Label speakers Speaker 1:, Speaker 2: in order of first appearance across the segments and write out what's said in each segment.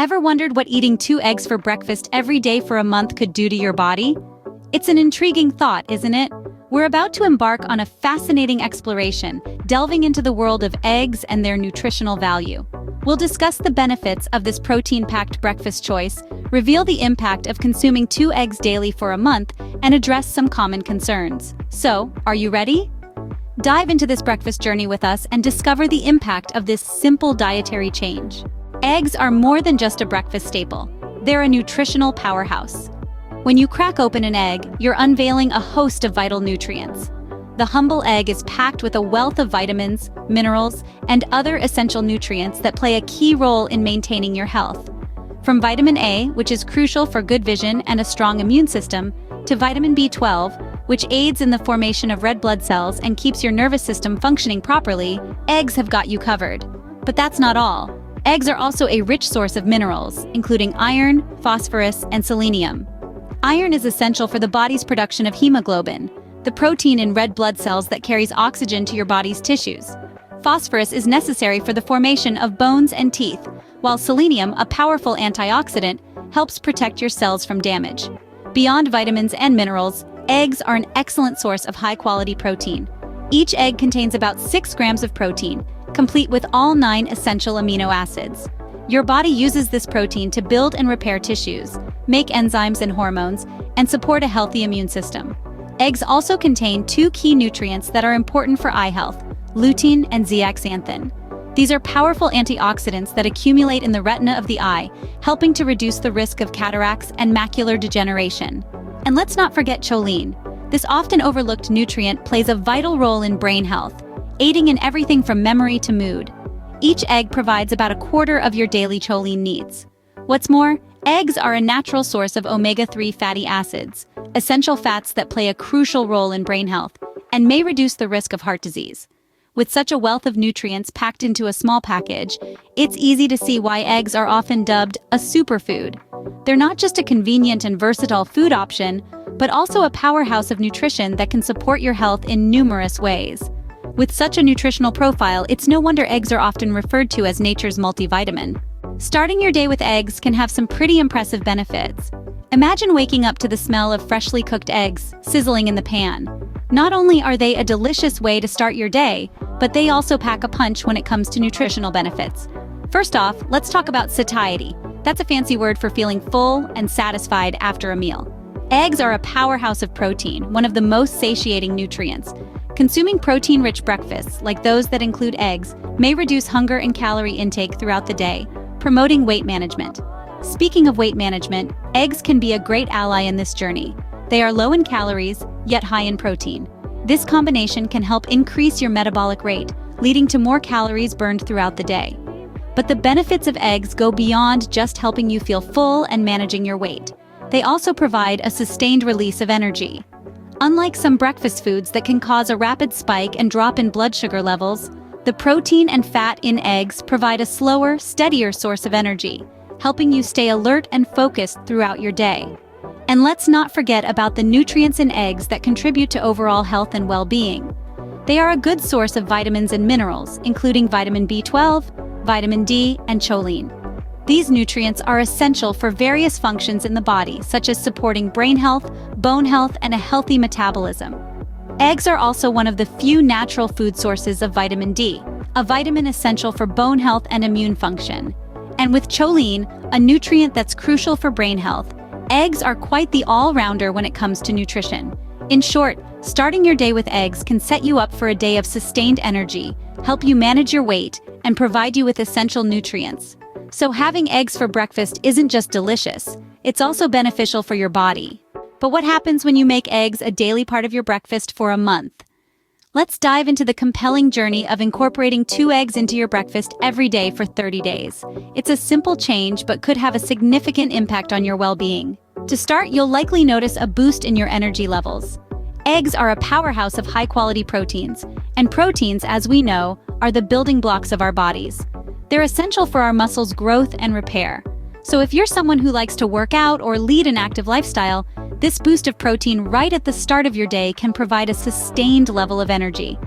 Speaker 1: Ever wondered what eating 2 eggs for breakfast every day for a month could do to your body? It's an intriguing thought, isn't it? We're about to embark on a fascinating exploration, delving into the world of eggs and their nutritional value. We'll discuss the benefits of this protein-packed breakfast choice, reveal the impact of consuming 2 eggs daily for a month, and address some common concerns. So, are you ready? Dive into this breakfast journey with us and discover the impact of this simple dietary change. Eggs are more than just a breakfast staple. They're a nutritional powerhouse. When you crack open an egg, you're unveiling a host of vital nutrients. The humble egg is packed with a wealth of vitamins, minerals, and other essential nutrients that play a key role in maintaining your health. From vitamin A, which is crucial for good vision and a strong immune system, to vitamin B12, which aids in the formation of red blood cells and keeps your nervous system functioning properly, eggs have got you covered. But that's not all. Eggs are also a rich source of minerals, including iron, phosphorus, and selenium. Iron is essential for the body's production of hemoglobin, the protein in red blood cells that carries oxygen to your body's tissues. Phosphorus is necessary for the formation of bones and teeth, while selenium, a powerful antioxidant, helps protect your cells from damage. Beyond vitamins and minerals, eggs are an excellent source of high-quality protein. Each egg contains about 6 grams of protein, complete with all 9 essential amino acids. Your body uses this protein to build and repair tissues, make enzymes and hormones, and support a healthy immune system. Eggs also contain 2 key nutrients that are important for eye health: lutein and zeaxanthin. These are powerful antioxidants that accumulate in the retina of the eye, helping to reduce the risk of cataracts and macular degeneration. And let's not forget choline. This often overlooked nutrient plays a vital role in brain health, aiding in everything from memory to mood. Each egg provides about a quarter of your daily choline needs. What's more, eggs are a natural source of omega-3 fatty acids, essential fats that play a crucial role in brain health and may reduce the risk of heart disease. With such a wealth of nutrients packed into a small package, it's easy to see why eggs are often dubbed a superfood. They're not just a convenient and versatile food option, but also a powerhouse of nutrition that can support your health in numerous ways. With such a nutritional profile, it's no wonder eggs are often referred to as nature's multivitamin. Starting your day with eggs can have some pretty impressive benefits. Imagine waking up to the smell of freshly cooked eggs sizzling in the pan. Not only are they a delicious way to start your day, but they also pack a punch when it comes to nutritional benefits. First off, let's talk about satiety. That's a fancy word for feeling full and satisfied after a meal. Eggs are a powerhouse of protein, one of the most satiating nutrients. Consuming protein-rich breakfasts, like those that include eggs, may reduce hunger and calorie intake throughout the day, promoting weight management. Speaking of weight management, eggs can be a great ally in this journey. They are low in calories, yet high in protein. This combination can help increase your metabolic rate, leading to more calories burned throughout the day. But the benefits of eggs go beyond just helping you feel full and managing your weight. They also provide a sustained release of energy. Unlike some breakfast foods that can cause a rapid spike and drop in blood sugar levels, the protein and fat in eggs provide a slower, steadier source of energy, helping you stay alert and focused throughout your day. And let's not forget about the nutrients in eggs that contribute to overall health and well-being. They are a good source of vitamins and minerals, including vitamin B12, vitamin D, and choline. These nutrients are essential for various functions in the body, such as supporting brain health, bone health, and a healthy metabolism. Eggs are also one of the few natural food sources of vitamin D, a vitamin essential for bone health and immune function. And with choline, a nutrient that's crucial for brain health, eggs are quite the all-rounder when it comes to nutrition. In short, starting your day with eggs can set you up for a day of sustained energy, help you manage your weight, and provide you with essential nutrients. So having eggs for breakfast isn't just delicious, it's also beneficial for your body. But what happens when you make eggs a daily part of your breakfast for a month? Let's dive into the compelling journey of incorporating 2 eggs into your breakfast every day for 30 days. It's a simple change, but could have a significant impact on your well-being. To start, you'll likely notice a boost in your energy levels. Eggs are a powerhouse of high-quality proteins, and proteins, as we know, are the building blocks of our bodies. They're essential for our muscles' growth and repair. So if you're someone who likes to work out or lead an active lifestyle, this boost of protein right at the start of your day can provide a sustained level of energy.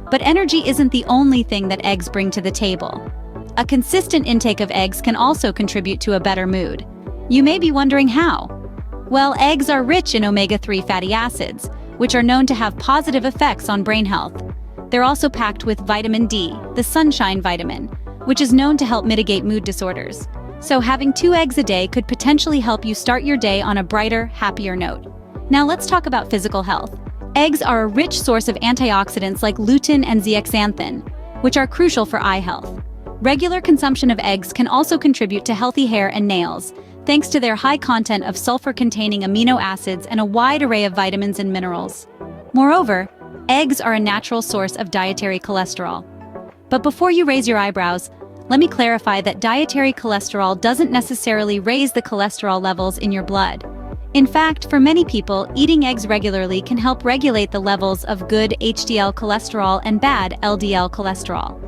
Speaker 1: But energy isn't the only thing that eggs bring to the table. A consistent intake of eggs can also contribute to a better mood. You may be wondering how. Well, eggs are rich in omega-3 fatty acids, which are known to have positive effects on brain health. They're also packed with vitamin D, the sunshine vitamin, which is known to help mitigate mood disorders. So having 2 eggs a day could potentially help you start your day on a brighter, happier note. Now let's talk about physical health. Eggs are a rich source of antioxidants like lutein and zeaxanthin, which are crucial for eye health. Regular consumption of eggs can also contribute to healthy hair and nails, thanks to their high content of sulfur-containing amino acids and a wide array of vitamins and minerals. Moreover, eggs are a natural source of dietary cholesterol. But before you raise your eyebrows, let me clarify that dietary cholesterol doesn't necessarily raise the cholesterol levels in your blood. In fact, for many people, eating eggs regularly can help regulate the levels of good HDL cholesterol and bad LDL cholesterol.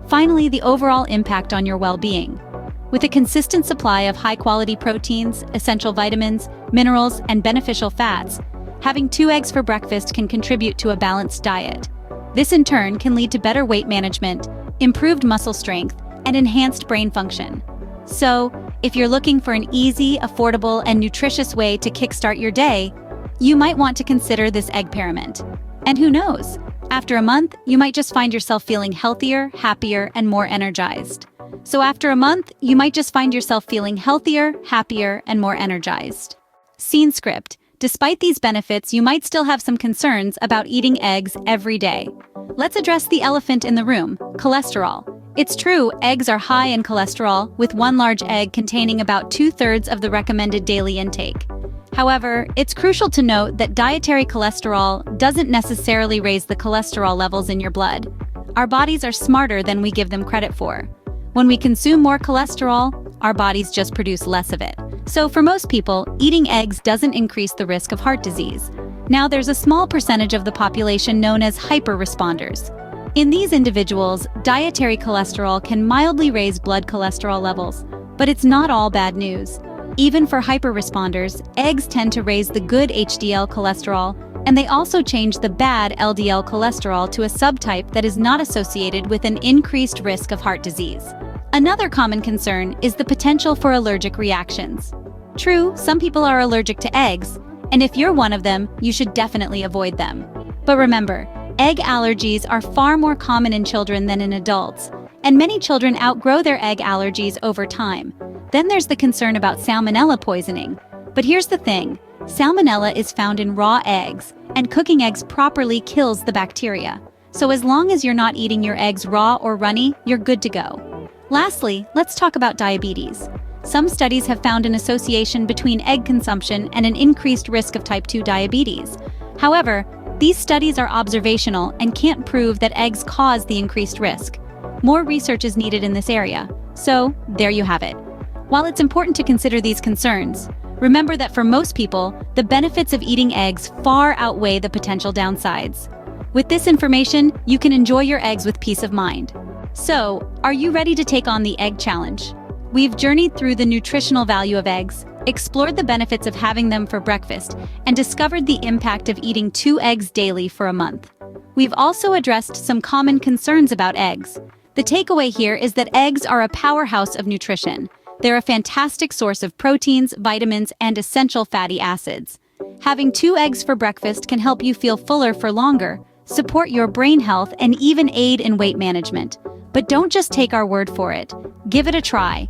Speaker 1: Finally, the overall impact on your well-being. With a consistent supply of high-quality proteins, essential vitamins, minerals, and beneficial fats, having 2 eggs for breakfast can contribute to a balanced diet. This in turn can lead to better weight management, improved muscle strength, and enhanced brain function. So, if you're looking for an easy, affordable, and nutritious way to kickstart your day, you might want to consider this egg pyramid. And who knows? After a month, you might just find yourself feeling healthier, happier, and more energized. So after a month, you might just find yourself feeling healthier, happier, and more energized. Scene script. Despite these benefits, you might still have some concerns about eating eggs every day. Let's address the elephant in the room, cholesterol. It's true, eggs are high in cholesterol, with 1 large egg containing about 2/3 of the recommended daily intake. However, it's crucial to note that dietary cholesterol doesn't necessarily raise the cholesterol levels in your blood. Our bodies are smarter than we give them credit for. When we consume more cholesterol, our bodies just produce less of it. So for most people, eating eggs doesn't increase the risk of heart disease. Now there's a small percentage of the population known as hyperresponders. In these individuals, dietary cholesterol can mildly raise blood cholesterol levels, but it's not all bad news. Even for hyperresponders, eggs tend to raise the good HDL cholesterol, and they also change the bad LDL cholesterol to a subtype that is not associated with an increased risk of heart disease. Another common concern is the potential for allergic reactions. True, some people are allergic to eggs, and if you're one of them, you should definitely avoid them. But remember, egg allergies are far more common in children than in adults, and many children outgrow their egg allergies over time. Then there's the concern about salmonella poisoning. But here's the thing, salmonella is found in raw eggs, and cooking eggs properly kills the bacteria. So as long as you're not eating your eggs raw or runny, you're good to go. Lastly, let's talk about diabetes. Some studies have found an association between egg consumption and an increased risk of type 2 diabetes. However, these studies are observational and can't prove that eggs cause the increased risk. More research is needed in this area. So, there you have it. While it's important to consider these concerns, remember that for most people, the benefits of eating eggs far outweigh the potential downsides. With this information, you can enjoy your eggs with peace of mind. So, are you ready to take on the egg challenge? We've journeyed through the nutritional value of eggs, explored the benefits of having them for breakfast, and discovered the impact of eating 2 eggs daily for a month. We've also addressed some common concerns about eggs. The takeaway here is that eggs are a powerhouse of nutrition. They're a fantastic source of proteins, vitamins, and essential fatty acids. Having 2 eggs for breakfast can help you feel fuller for longer, support your brain health, and even aid in weight management. But don't just take our word for it. Give it a try.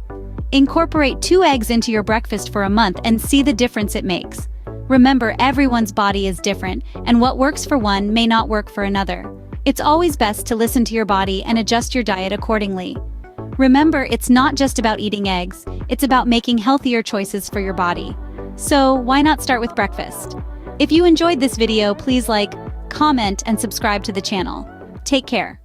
Speaker 1: Incorporate 2 eggs into your breakfast for a month and see the difference it makes. Remember, everyone's body is different, and what works for one may not work for another. It's always best to listen to your body and adjust your diet accordingly. Remember, it's not just about eating eggs, it's about making healthier choices for your body. So, why not start with breakfast? If you enjoyed this video, please like, comment, and subscribe to the channel. Take care.